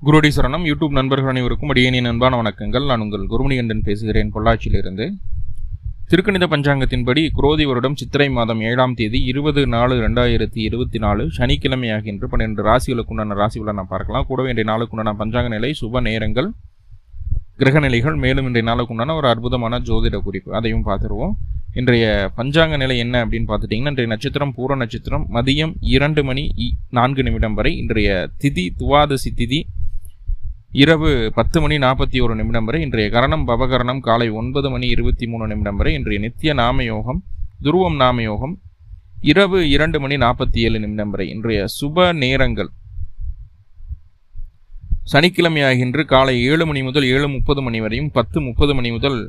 குருடி சரணம். யூடியூப் நண்பர்கள் அனைவருக்கும் அடியேனின் அன்பான வணக்கங்கள். நான் உங்கள் குருமணிகண்டன் பேசுகிறேன், பொள்ளாச்சியிலிருந்து. திருக்கணித பஞ்சாங்கத்தின்படி குரோதி வருடம் சித்திரை மாதம் 7ஆம் தேதி 20/4/2024 சனிக்கிழமை ஆகின்ற 12 ராசிகளுக்குண்டான ராசி பலனை பார்க்கலாம். கூடவே இன்றைய நாளுக்குண்டான பஞ்சாங்க நிலை, சுப நேரங்கள், கிரக நிலைகள், மேலும் இன்றைய நாளுக்குண்டான ஒரு அற்புதமான ஜோதிட குறிப்பு அதையும் பார்த்துருவோம். இன்றைய பஞ்சாங்க நிலை என்ன அப்படின்னு பார்த்துட்டிங்கன்னா, இன்றைய நட்சத்திரம் பூர நட்சத்திரம் மதியம் 2:04 வரை. இன்றைய திதி துவாதசி திதி இரவு 10:41 வரை. இன்றைய கரணம் பவகரணம் காலை 9:23 வரை. இன்றைய நித்திய நாமயோகம் துருவம் நாமயோகம் இரவு 2:47 வரை. இன்றைய சுப நேரங்கள் சனிக்கிழமை ஆகின்ற காலை 7 மணி முதல் 7:30 வரையும், 10:30 முதல்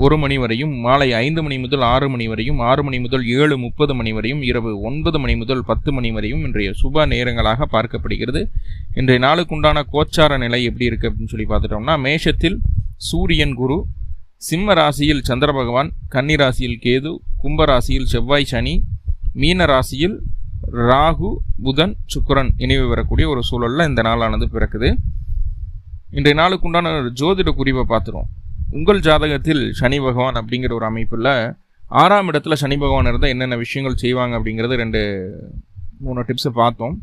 1 மணி வரையும், மாலை 5 மணி முதல் 6 மணி வரையும், 6 மணி முதல் 7:30 வரையும், இரவு 9 மணி முதல் 10 மணி வரையும் இன்றைய சுப நேரங்களாக பார்க்கப்படுகிறது. இன்றைய நாளுக்குண்டான கோச்சார நிலை எப்படி இருக்குது அப்படின்னு சொல்லி பார்த்துட்டோம்னா, மேஷத்தில் சூரியன் குரு, சிம்ம ராசியில் சந்திர பகவான், கன்னி ராசியில் கேது, கும்ப ராசியில் செவ்வாய் சனி, மீன ராசியில் ராகு புதன் சுக்கிரன் இணைவு வரக்கூடிய ஒரு சூழலில் இந்த நாளானது பிறக்குது. இன்றைய நாளுக்குண்டான ஜோதிட குறிப்பை பார்த்துருவோம். உங்கள் ஜாதகத்தில் சனி பகவான் அப்படிங்கிற ஒரு அமைப்பில் 6ஆம் இடத்துல சனி பகவான் இருந்தால் என்னென்ன விஷயங்கள் செய்வாங்க அப்படிங்கிறது 2-3 டிப்ஸை பார்த்தோம்.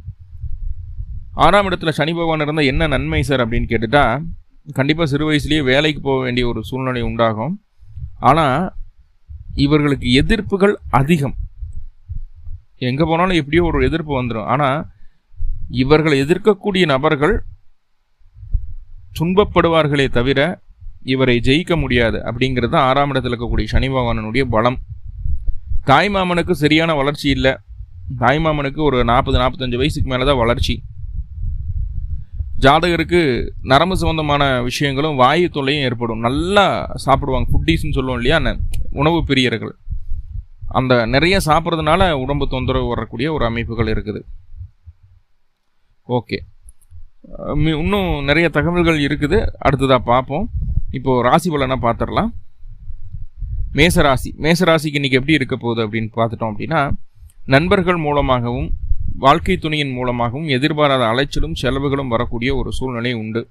6ஆம் இடத்துல சனி பகவான் இருந்தால் என்ன நன்மை சார் அப்படின்னு கேட்டுட்டா, கண்டிப்பாக சிறு வயசுலேயே வேலைக்கு போக வேண்டிய ஒரு சூழ்நிலை உண்டாகும். ஆனால் இவர்களுக்கு எதிர்ப்புகள் அதிகம். எங்கே போனாலும் எப்படியோ ஒரு எதிர்ப்பு வந்துடும். ஆனால் இவர்களை எதிர்க்கக்கூடிய நபர்கள் துன்பப்படுவார்களே தவிர இவரை ஜெயிக்க முடியாது. அப்படிங்கிறது தான் 6ஆம் இடத்தில் இருக்கக்கூடிய சனி பகவானுடைய பலம். தாய்மாமனுக்கு சரியான வளர்ச்சி இல்லை. தாய்மாமனுக்கு ஒரு 40-45 வயசுக்கு மேலே தான் வளர்ச்சி. ஜாதகருக்கு நரம்பு சம்பந்தமான விஷயங்களும் வாயு தொல்லையும் ஏற்படும். நல்லா சாப்பிடுவாங்க, ஃபுட்டீஸ்ன்னு சொல்லுவோம் இல்லையா, உணவு பிரியர்கள். அந்த நிறைய சாப்பிட்றதுனால உடம்பு தொந்தரவு வரக்கூடிய ஒரு அமைப்புகள் இருக்குது. ஓகே, இன்னும் நிறைய தகவல்கள் இருக்குது, அடுத்ததாக பார்ப்போம். இப்போது ராசி பலனை பார்த்துடலாம். மேசராசிக்கு இன்றைக்கி எப்படி இருக்க போகுது அப்படின்னு பார்த்துட்டோம் அப்படின்னா, நண்பர்கள் மூலமாகவும் வாழ்க்கை துணையின் மூலமாகவும் எதிர்பாராத அலைச்சலும் செலவுகளும் வரக்கூடிய ஒரு சூழ்நிலை உண்டு.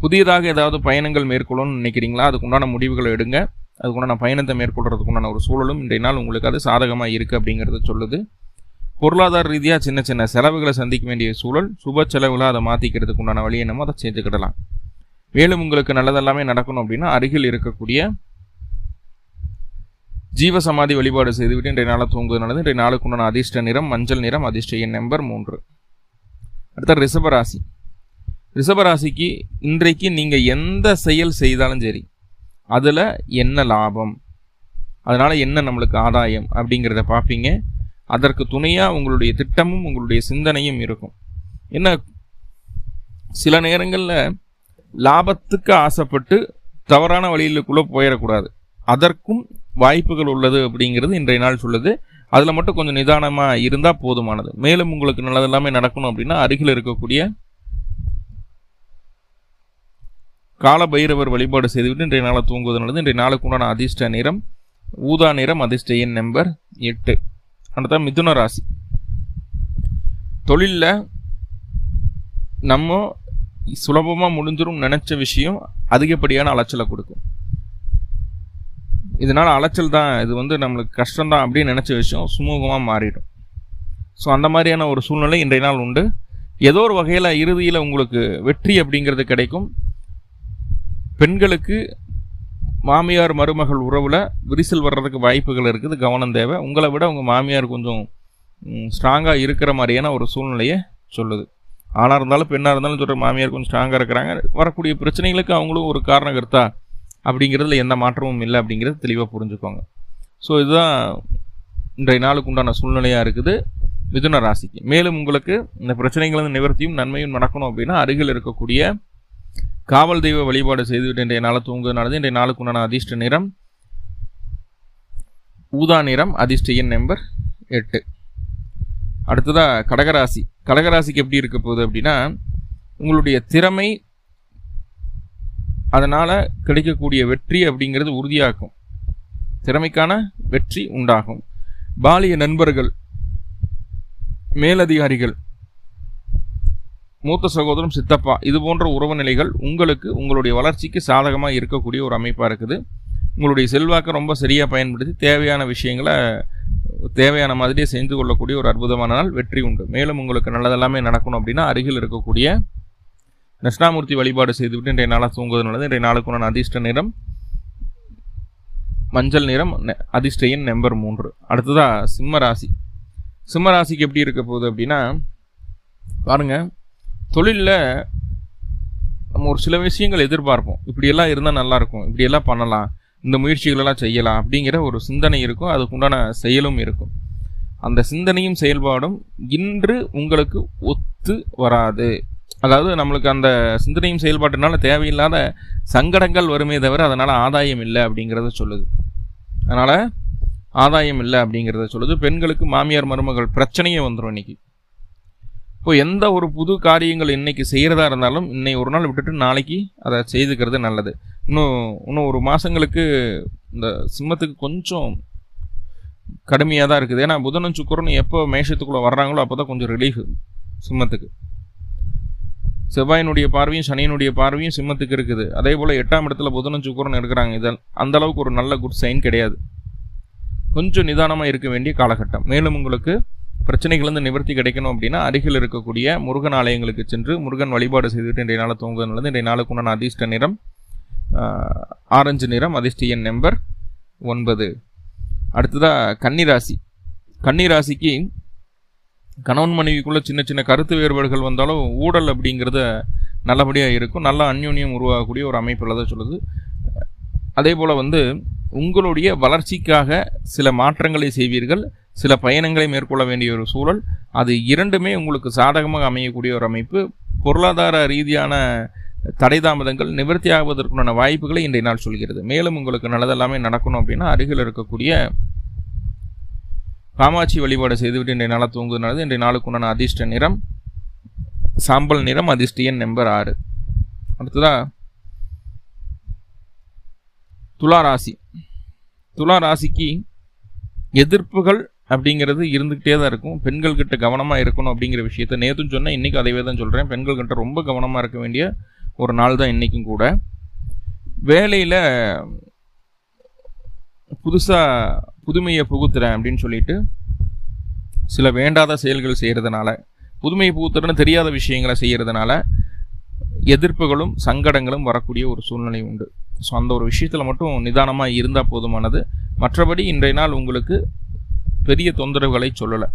புதியதாக ஏதாவது பயணங்கள் மேற்கொள்ளணும்னு நினைக்கிறீங்களா, அதுக்குண்டான முடிவுகளை எடுங்க. அதுக்குண்டான பயணத்தை மேற்கொள்றதுக்குண்டான ஒரு சூழலும் இன்றைய நாள் உங்களுக்கு அது சாதகமாக இருக்குது அப்படிங்கிறத சொல்லுது. பொருளாதார ரீதியாக சின்ன சின்ன செலவுகளை சந்திக்க வேண்டிய சூழல், சுப செலவுகளை அதை மாற்றிக்கிறதுக்கு உண்டான வழி என்னமோ அதை செஞ்சுக்கிடலாம். மேலும் உங்களுக்கு நல்லதெல்லாமே நடக்கணும் அப்படின்னா அருகில் இருக்கக்கூடிய ஜீவசமாதி வழிபாடு செய்துவிட்டு இன்றைய நாளை தூங்குவது நல்லது. இன்றைய நாளுக்குண்டான அதிர்ஷ்ட நிறம் மஞ்சள் நிறம், அதிர்ஷ்ட எண் நம்பர் 3. அடுத்த ரிஷபராசிக்கு இன்றைக்கு நீங்கள் எந்த செயல் செய்தாலும் சரி, அதில் என்ன லாபம், அதனால் என்ன நம்மளுக்கு ஆதாயம் அப்படிங்கிறத பார்ப்பீங்க. அதற்கு துணையாக உங்களுடைய திட்டமும் உங்களுடைய சிந்தனையும் இருக்கும். என்ன, சில நேரங்களில் லாபத்துக்கு ஆசைப்பட்டு தவறான வழியிலுக்குள்ளே போயிடக்கூடாது. அதற்கும் வாய்ப்புகள் உள்ளது அப்படிங்கிறது இன்றைய நாள் சொல்லுது. அதில் மட்டும் கொஞ்சம் நிதானமாக இருந்தால் போதுமானது. மேலும் உங்களுக்கு நல்லது எல்லாமே நடக்கணும் அப்படின்னா அருகில் இருக்கக்கூடிய கால பைரவர் வழிபாடு செய்துவிட்டு இன்றைய நாளை தூங்குவது நல்லது. இன்றைய நாளுக்கு உண்டான அதிர்ஷ்ட நிறம் ஊதா நிறம், அதிர்ஷ்ட எண் நம்பர் 8. அடுத்த மிதுன ராசி. தொழிலில் நம்ம சுலபமாக முடிஞ்சிடும் நினச்ச விஷயம் அதிகப்படியான அலைச்சலை கொடுக்கும். இதனால் அலைச்சல் தான், இது நம்மளுக்கு கஷ்டம்தான் அப்படின்னு நினச்ச விஷயம் சுமூகமாக மாறிடும். ஸோ அந்த மாதிரியான ஒரு சூழ்நிலை இன்றைய நாள் உண்டு. ஏதோ ஒரு வகையில் இறுதியில் உங்களுக்கு வெற்றி அப்படிங்கிறது கிடைக்கும். பெண்களுக்கு மாமியார் மருமகள் உறவில் விரிசல் வர்றதுக்கு வாய்ப்புகள் இருக்குது, கவனம் தேவை. உங்களை விட உங்கள் மாமியார் கொஞ்சம் ஸ்ட்ராங்காக இருக்கிற மாதிரியான ஒரு சூழ்நிலையை சொல்லுது. ஆணாக இருந்தாலும் பெண்ணாக இருந்தாலும் சொல்கிற மாமியார் கொஞ்சம் ஸ்ட்ராங்காக இருக்கிறாங்க. வரக்கூடிய பிரச்சனைகளுக்கு அவங்களும் ஒரு காரணம் கருத்தா அப்படிங்கிறதுல எந்த மாற்றமும் இல்லை அப்படிங்கிறது தெளிவாக புரிஞ்சுக்கோங்க. ஸோ இதுதான் இன்றைய நாளுக்கு உண்டான சூழ்நிலையாக இருக்குது மிதுன ராசிக்கு. மேலும் உங்களுக்கு இந்த பிரச்சனைகளின் நிவர்த்தியும் நன்மையும் நடக்கணும் அப்படின்னா அருகில் இருக்கக்கூடிய காவல் தெய்வ வழிபாடு செய்துவிட்டு இன்றைய நாளை தூங்குவதனால இன்றைய நாளுக்கு உண்டான அதிர்ஷ்ட நிறம் ஊதா நிறம், அதிர்ஷ்ட எண் நம்பர் 8. அடுத்ததாக கடகராசிக்கு எப்படி இருக்க போகுது அப்படின்னா, உங்களுடைய திறமை, அதனால் கிடைக்கக்கூடிய வெற்றி அப்படிங்கிறது உறுதியாக்கும். திறமைக்கான வெற்றி உண்டாகும். பாலிய நண்பர்கள், மேலதிகாரிகள் மூத்த சகோதரம், சித்தப்பா, இது போன்ற உறவு நிலைகள் உங்களுக்கு உங்களுடைய வளர்ச்சிக்கு சாதகமாக இருக்கக்கூடிய ஒரு அமைப்பாக இருக்குது. உங்களுடைய செல்வாக்கை ரொம்ப சரியாக பயன்படுத்தி தேவையான விஷயங்களை தேவையான மாதிரியே செஞ்சு கொள்ளக்கூடிய ஒரு அற்புதமான நாள். வெற்றி உண்டு. மேலும் உங்களுக்கு நல்லதெல்லாமே நடக்கணும் அப்படின்னா அருகில் இருக்கக்கூடிய தட்சிணாமூர்த்தி வழிபாடு செய்துவிட்டு இன்றைய நாளாக தூங்குவது நல்லது. இன்றைய நாளுக்குண்டான அதிர்ஷ்ட நிறம் மஞ்சள் நிறம், அதிர்ஷ்ட எண் நம்பர் 3. அடுத்ததா சிம்ம ராசி. சிம்ம ராசிக்கு எப்படி இருக்க போகுது அப்படின்னா, பாருங்க, தொழிலில் நம்ம ஒரு சில விஷயங்கள் எதிர்பார்ப்போம். இப்படியெல்லாம் இருந்தால் நல்லாயிருக்கும், இப்படியெல்லாம் பண்ணலாம், இந்த முயற்சிகளெல்லாம் செய்யலாம் அப்படிங்கிற ஒரு சிந்தனை இருக்கும். அதுக்குண்டான செயலும் இருக்கும். அந்த சிந்தனையும் செயல்பாடும் இன்று உங்களுக்கு ஒத்து வராது. அதாவது நம்மளுக்கு அந்த சிந்தனையும் செயல்பாட்டுனால தேவையில்லாத சங்கடங்கள் வருமே தவிர அதனால் ஆதாயம் இல்லை அப்படிங்கிறத சொல்லுது. அதனால் ஆதாயம் இல்லை அப்படிங்கிறத சொல்லுது. பெண்களுக்கு மாமியார் மருமகள் பிரச்சனையே வந்துடும் இன்னைக்கு. இப்போ எந்த ஒரு புது காரியங்கள் இன்னைக்கு செய்கிறதா இருந்தாலும் இன்னைக்கு ஒரு நாள் விட்டுட்டு நாளைக்கு அதை செய்துக்கிறது நல்லது. இன்னும் ஒரு மாதங்களுக்கு இந்த சிம்மத்துக்கு கொஞ்சம் கடுமையாக தான் இருக்குது. ஏன்னா புதனும் சுக்கிரனும் எப்போ மேஷத்துக்குள்ளே வர்றாங்களோ அப்போ தான் கொஞ்சம் ரிலீஃப் சிம்மத்துக்கு. செவ்வாயினுடைய பார்வையும் சனியினுடைய பார்வையும் சிம்மத்துக்கு இருக்குது. அதே போல் 8ஆம் இடத்துல புதனும் சுக்கிரனும் இருக்கிறாங்க. இதில் அந்த அளவுக்கு ஒரு நல்ல குட் சைன் கிடையாது. கொஞ்சம் நிதானமாக இருக்க வேண்டிய காலகட்டம். மேலும் உங்களுக்கு பிரச்சனைகள்ந்து நிவர்த்தி கிடைக்கணும் அப்படின்னா அருகில் இருக்கக்கூடிய முருகன் ஆலயங்களுக்கு சென்று முருகன் வழிபாடு செய்துவிட்டு இன்றைய நாளை தூங்குவது நல்லது. இன்றைய நாளுக்கு உண்டான அதிர்ஷ்ட நிறம் ஆரஞ்சு நிறம், அதிர்ஷ்ட எண் நம்பர் 9. அடுத்ததாக கன்னிராசி. கன்னிராசிக்கு கணவன் மனைவிக்குள்ளே சின்ன சின்ன கருத்து வேறுபாடுகள் வந்தாலும் ஊடல் அப்படிங்கிறது நல்லபடியாக இருக்கும். நல்ல அந்யோன்யம் உருவாகக்கூடிய ஒரு அமைப்பில் தான் சொல்லுது. அதே போல் உங்களுடைய வளர்ச்சிக்காக சில மாற்றங்களை செய்வீர்கள், சில பயணங்களை மேற்கொள்ள வேண்டிய ஒரு சூழல். அது இரண்டுமே உங்களுக்கு சாதகமாக அமையக்கூடிய ஒரு அமைப்பு. பொருளாதார ரீதியான தடை தாமதங்கள் நிவர்த்தி ஆகுவதற்குண்டான வாய்ப்புகளை இன்றைய நாள் சொல்கிறது. மேலும் உங்களுக்கு நல்லதெல்லாமே நடக்கணும் அப்படின்னா அருகில் இருக்கக்கூடிய காமாட்சி வழிபாடு செய்துவிட்டு இன்றைய நாளை தூங்குவது நல்லது. இன்றைய நாளுக்குண்டான அதிர்ஷ்ட நிறம் சாம்பல் நிறம், அதிர்ஷ்ட எண் நம்பர் 6. அடுத்ததா துளாராசி. துளாராசிக்கு எதிர்ப்புகள் அப்படிங்கிறது இருந்துக்கிட்டே தான் இருக்கும். பெண்கள் கிட்ட கவனமாக இருக்கணும் அப்படிங்கிற விஷயத்த நேற்றும் சொன்னேன், இன்றைக்கும் அதைவே தான் சொல்கிறேன். பெண்கள் கிட்ட ரொம்ப கவனமாக இருக்க வேண்டிய ஒரு நாள் தான் இன்றைக்கும் கூட. வேலையில் புதுமையை புகுத்துறேன் அப்படின்னு சொல்லிட்டு சில வேண்டாத செயல்கள் செய்கிறதுனால, புதுமையை புகுத்துறன்னு தெரியாத விஷயங்களை செய்கிறதுனால எதிர்ப்புகளும் சங்கடங்களும் வரக்கூடிய ஒரு சூழ்நிலை உண்டு. ஸோ அந்த ஒரு விஷயத்தில் மட்டும் நிதானமாக இருந்தால் போதுமானது. மற்றபடி இன்றைய நாள் உங்களுக்கு பெரிய தொந்தரவுகளை சொல்லலை.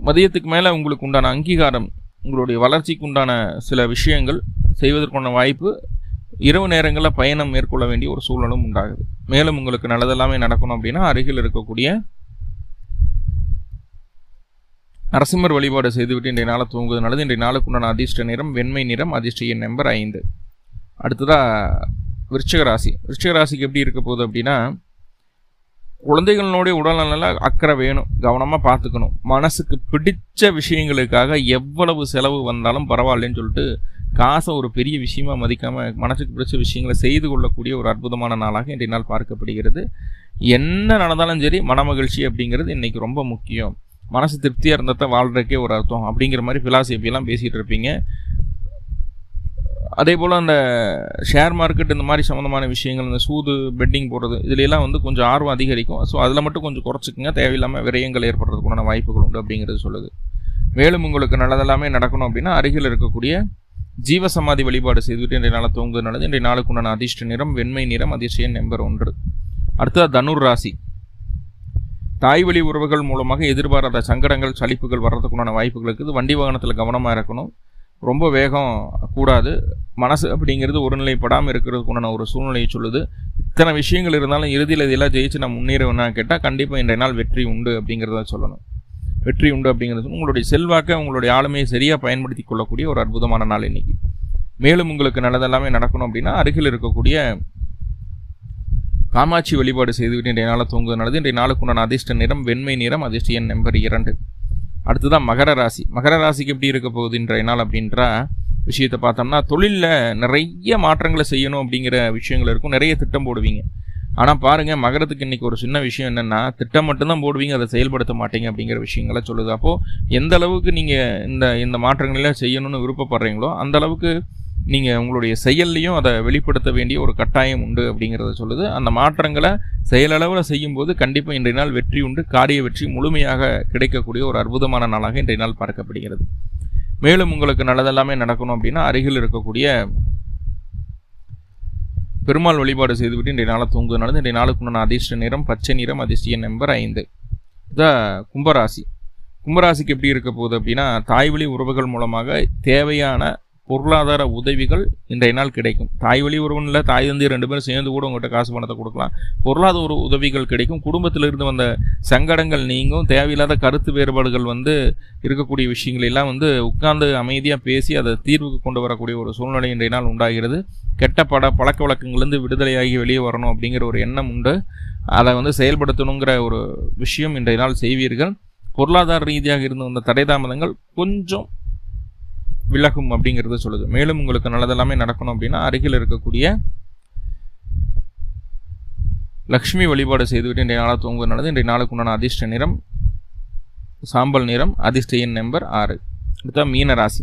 மதியத்துக்கு மேலே உங்களுக்கு உண்டான அங்கீகாரம், உங்களுடைய வளர்ச்சிக்கு உண்டான சில விஷயங்கள் செய்வதற்கான வாய்ப்பு, இரவு நேரங்களில் பயணம் மேற்கொள்ள வேண்டிய ஒரு சூழலும் உண்டாகுது. மேலும் உங்களுக்கு நல்லதெல்லாமே நடக்கணும் அப்படின்னா அருகில் இருக்கக்கூடிய நரசிம்மர் வழிபாடு செய்துவிட்டு இன்றைய நாளை தூங்குவது நல்லது. இன்றைய நாளுக்கு உண்டான அதிர்ஷ்ட நிறம் வெண்மை நிறம், அதிர்ஷ்ட எண் நம்பர் 5. அடுத்ததாக விருச்சிக ராசி. விருச்சிக ராசிக்கு எப்படி இருக்க போகுது அப்படின்னா, குழந்தைகளுடைய உடல்நல அக்கறை வேணும், கவனமாக பார்த்துக்கணும். மனசுக்கு பிடிச்ச விஷயங்களுக்காக எவ்வளவு செலவு வந்தாலும் பரவாயில்லன்னு சொல்லிட்டு காசை ஒரு பெரிய விஷயமா மதிக்காமல் மனசுக்கு பிடிச்ச விஷயங்களை செய்து கொள்ளக்கூடிய ஒரு அற்புதமான நாளாக இன்றைய நாள் பார்க்கப்படுகிறது. என்ன நடந்தாலும் சரி மனமகிழ்ச்சி அப்படிங்கிறது இன்றைக்கி ரொம்ப முக்கியம். மனசு திருப்தியாக இருந்தால் தான் வாழ்கிறதுக்கே ஒரு அர்த்தம் அப்படிங்கிற மாதிரி ஃபிலாசபியெல்லாம் பேசிகிட்டு இருப்பீங்க. அதே போல் அந்த ஷேர் மார்க்கெட் இந்த மாதிரி சம்மந்தமான விஷயங்கள், இந்த சூது பெட்டிங் போடுறது, இதுலாம் கொஞ்சம் ஆர்வம் அதிகரிக்கும். ஸோ அதில் மட்டும் கொஞ்சம் குறைச்சிக்கங்க. தேவையில்லாமல் விரயங்கள் ஏற்படுறதுக்குண்டான வாய்ப்புகள் உண்டு அப்படிங்கிறது சொல்லுது. மேலும் உங்களுக்கு நல்லதெல்லாமே நடக்கணும் அப்படின்னா அருகில் இருக்கக்கூடிய ஜீவசமாதி வழிபாடு செய்துவிட்டு இன்றைய நாளை தூங்குவது நல்லது. இன்றைய நாளுக்கு உண்டான அதிர்ஷ்ட நிறம் வெண்மை நிறம், அதிர்ஷ்ட எண் நம்பர் 1. அடுத்தது தனுர் ராசி. தாய் வழி உறவுகள் மூலமாக எதிர்பாராத சங்கடங்கள் சலிப்புகள் வர்றதுக்குண்டான வாய்ப்புகள் இருக்குது. வண்டி வாகனத்தில் கவனமாக இருக்கணும். ரொம்ப வேகம் கூடாது. மனசு அப்படிங்கிறது ஒருநிலைப்படாமல் இருக்கிறதுக்குண்டான ஒரு சூழ்நிலையை சொல்லுது. இத்தனை விஷயங்கள் இருந்தாலும் இறுதியில் இதெல்லாம் ஜெயிச்சு நான் முன்னேறுவேன்னா கேட்டால் கண்டிப்பாக இன்றைய நாள் வெற்றி உண்டு அப்படிங்கிறத சொல்லணும். வெற்றி உண்டு அப்படிங்கிறது உங்களுடைய செல்வாக்கை, உங்களுடைய ஆளுமையை சரியாக பயன்படுத்தி கொள்ளக்கூடிய ஒரு அற்புதமான நாள் இன்னைக்கு. மேலும் உங்களுக்கு நல்லதெல்லாமே நடக்கணும் அப்படின்னா அருகில் இருக்கக்கூடிய காமாட்சி வழிபாடு செய்துவிட்டு இன்றைய நாளை தூங்குவது நல்லது. இன்றைய நாளுக்கு உண்டான அதிர்ஷ்ட நிறம் வெண்மை நிறம், அதிர்ஷ்ட எண் நம்பர் 2. அடுத்ததான் மகர ராசி. மகர ராசிக்கு எப்படி இருக்க போகுது இன்றைய நாள் அப்படின்ற விஷயத்தை பார்த்தோம்னா, தொழிலில் நிறைய மாற்றங்களை செய்யணும் அப்படிங்கிற விஷயங்கள் இருக்கும். நிறைய திட்டம் போடுவீங்க. ஆனால் பாருங்கள், மகரத்துக்கு இன்றைக்கி ஒரு சின்ன விஷயம் என்னென்னா, திட்டம் மட்டும்தான் போடுவீங்க, அதை செயல்படுத்த மாட்டீங்க அப்படிங்கிற விஷயங்களை சொல்லுது. அப்போது எந்த அளவுக்கு நீங்கள் இந்த மாற்றங்களெல்லாம் செய்யணும்னு விருப்பப்படுறீங்களோ அந்த அளவுக்கு நீங்கள் உங்களுடைய செயல்லையும் அதை வெளிப்படுத்த வேண்டிய ஒரு கட்டாயம் உண்டு அப்படிங்கிறத சொல்லுது. அந்த மாற்றங்களை செயலளவில் செய்யும்போது கண்டிப்பாக இன்றைய நாள் வெற்றி உண்டு. காரிய வெற்றி முழுமையாக கிடைக்கக்கூடிய ஒரு அற்புதமான நாளாக இன்றைய நாள் பார்க்கப்படுகிறது. மேலும் உங்களுக்கு நல்லதெல்லாமே நடக்கணும் அப்படின்னா அருகில் இருக்கக்கூடிய பெருமாள் வழிபாடு செய்துவிட்டு இன்றைய நாளை தூங்குவதனால இன்றைய நாளுக்குண்டான அதிர்ஷ்ட நிறம் பச்சை நிறம், அதிர்ஷ்ட நம்பர் 5. இதான் கும்பராசி. கும்பராசிக்கு எப்படி இருக்க போகுது அப்படின்னா, தாய்வழி உறவுகள் மூலமாக தேவையான பொருளாதார உதவிகள் இன்றைய நாள் கிடைக்கும். தாய் வழி உறவுல தாய் தந்தை 2 பேரும் சேர்ந்து கூட உங்கள்கிட்ட காசு பணத்தை கொடுக்கலாம். பொருளாதார உதவிகள் கிடைக்கும். குடும்பத்திலிருந்து வந்த சங்கடங்கள் நீங்கும். தேவையில்லாத கருத்து வேறுபாடுகள் இருக்கக்கூடிய விஷயங்கள் எல்லாம் உட்கார்ந்து அமைதியாக பேசி அதை தீர்வுக்கு கொண்டு வரக்கூடிய ஒரு சூழ்நிலை இன்றைய நாள் உண்டாகிறது. கெட்ட பழக்க வழக்கங்கள்லேருந்து விடுதலையாகி வெளியே வரணும் அப்படிங்கிற ஒரு எண்ணம் உண்டு. அதை செயல்படுத்தணுங்கிற ஒரு விஷயம் இன்றைய நாள் செய்வீர்கள். பொருளாதார ரீதியாக இருந்து வந்த தடைதாமதங்கள் கொஞ்சம் விலகும் அப்படிங்கிறத சொல்லுது. மேலும் உங்களுக்கு நல்லதெல்லாமே நடக்கணும் அப்படின்னா அருகில் இருக்கக்கூடிய லக்ஷ்மி வழிபாடு செய்துவிட்டு இன்றைய நாளாக தூங்குவதனால இன்றைய நாளுக்கு உண்டான அதிர்ஷ்ட நிறம் சாம்பல் நிறம், அதிர்ஷ்ட எண் நம்பர் 6. அடுத்த மீனராசி.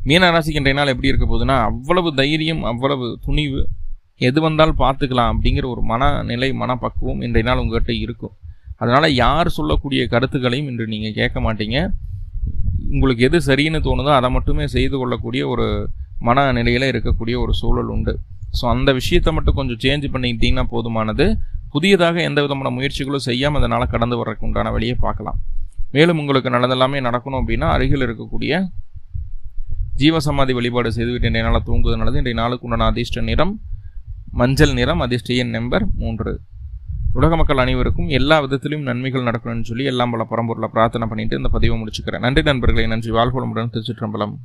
மீனராசிக்கு இன்றைய நாள் எப்படி இருக்க போகுதுன்னா, அவ்வளவு தைரியம், அவ்வளவு துணிவு, எது வந்தாலும் பார்த்துக்கலாம் அப்படிங்கிற ஒரு மனநிலை, மனப்பக்குவம் இன்றைய நாள் உங்கள்கிட்ட இருக்கும். அதனால் யார் சொல்லக்கூடிய கருத்துக்களையும் இன்று நீங்கள் கேட்க மாட்டீங்க. உங்களுக்கு எது சரின்னு தோணுதோ அதை மட்டுமே செய்து கொள்ளக்கூடிய ஒரு மனநிலையில் இருக்கக்கூடிய ஒரு சூழல் உண்டு. ஸோ அந்த விஷயத்தை மட்டும் கொஞ்சம் சேஞ்ச் பண்ணிக்கிட்டிங்கன்னா போதுமானது. புதியதாக எந்த விதமான முயற்சிகளும் செய்யாமல் அதனால் கடந்து வர்றதுக்கு உண்டான வழியை பார்க்கலாம். மேலும் உங்களுக்கு நல்லதெல்லாமே நடக்கணும் அப்படின்னா அருகில் இருக்கக்கூடிய ஜீவசமாதி வழிபாடு செய்துவிட்டு இன்றைய நாளை தூங்குவதனால இன்றைய நாளுக்கு உண்டான அதிர்ஷ்ட நிறம் மஞ்சள் நிறம், அதிர்ஷ்ட எண் நம்பர் 3. உலக மக்கள் அனைவருக்கும் எல்லா விதத்திலும் நன்மைகள் நடக்கணும்னு சொல்லி எல்லாம் பல பரம்பொருளை பிரார்த்தனை பண்ணிட்டு இந்த பதிவை முடிச்சுக்கிறேன். நன்றி நண்பர்களே, நன்றி. வாழ்வளமுடன். திருச்சிற்றம்பலம்.